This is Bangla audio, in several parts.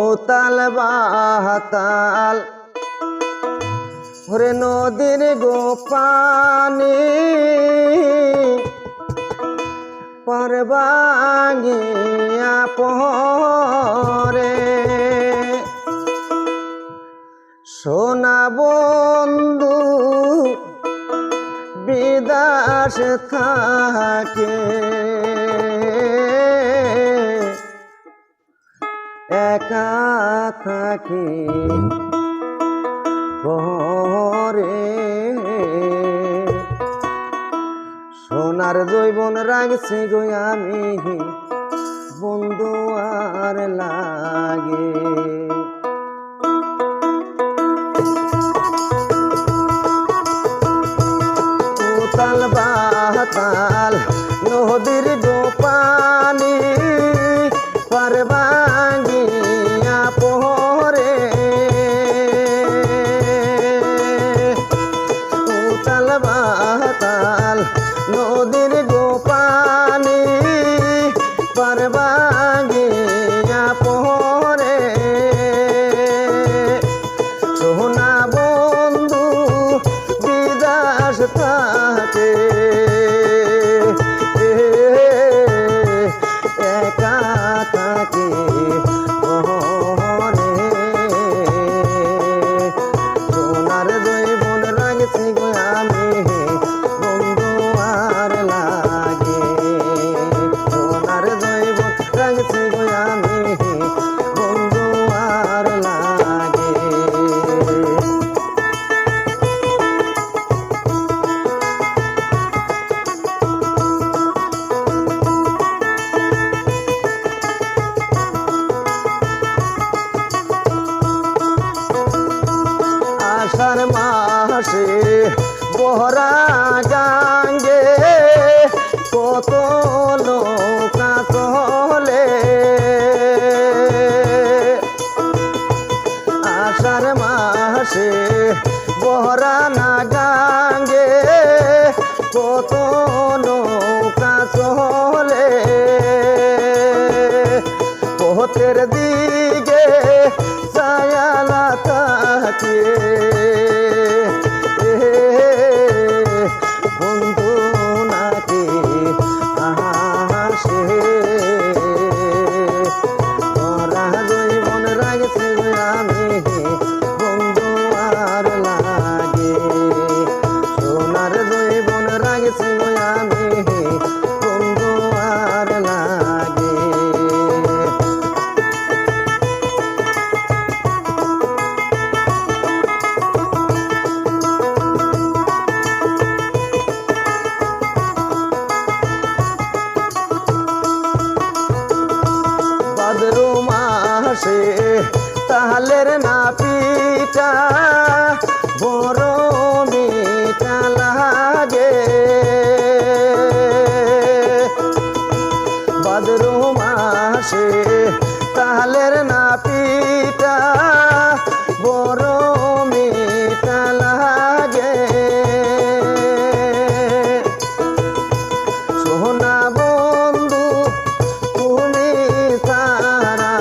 উতাল বাতাল ওরে নদীর গো পানি পারবাঙ্গিয়া পরে সোনা বন্ধু বিদাস থাকে একা থাকি পরে সোনার জৈবন রাখছি গো আমি বন্ধু আর লাগে উতাল বাতাল নদীর গো পানি পারবাঙ্গিয়া পরে উতাল বাতাল নদীর গো পানি পারবাঙ্গিয়া পরে সোনা বন্ধু বিদাস থাকে একা থাকে পরে সোনার জৈবন রাখছি গো আমি বন্ধু আর লাগে সোনার জৈবন রাখছি গো আমি বন্ধু আর লাগে আষাঢ় মাসে বহরা গাঙ্গে কত নৌকা চলে আষাঢ় মাসে বহরা না গাঙ্গে কত নৌকা চলে পথের দিকে ছায়ালা থাকে বন্ধু নাকি আসে তোরা জৈবন রাখছি আমি বন্ধু আর লাগে সোনার জৈবন রাখছি আমি বন্ধু আর লাগে ভাদ্র মাসে তালের না পিঠা বড় মিঠা লাগে ভাদ্র মাসে তালের না পিঠা বড় মিঠা লাগে সোনা বন্ধু তুমি তারা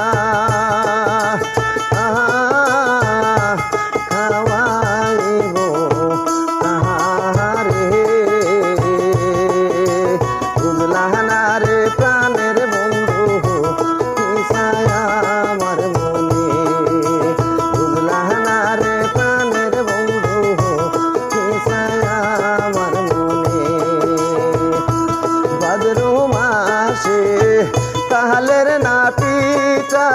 খাওয়াইব আহারে বুঝলা না রে প্রাণের বন্ধু কিসায়া আমার মনে বুঝলা না রে প্রাণের বন্ধু কিসায়া আমার মনে ভাদ্র মাসে তালের না পিঠা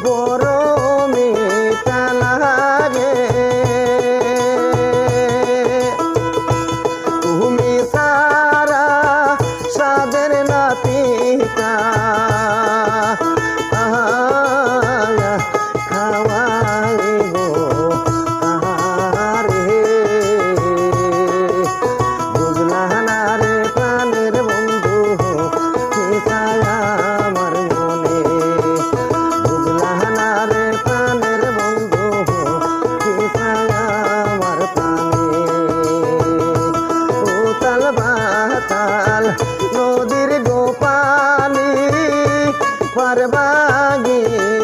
বড় মিঠা লাগে তুমি সারা সাদের না পিঠা খাওয়াইব আহারে বুঝলা না রে প্রাণের বন্ধু কিসায়া আমার মনে বুঝলা না রে প্রাণের বন্ধু কিসায়া আমার প্রাণে উতাল বাতাল নদীর গো পানি পারবাঙ্গিয়া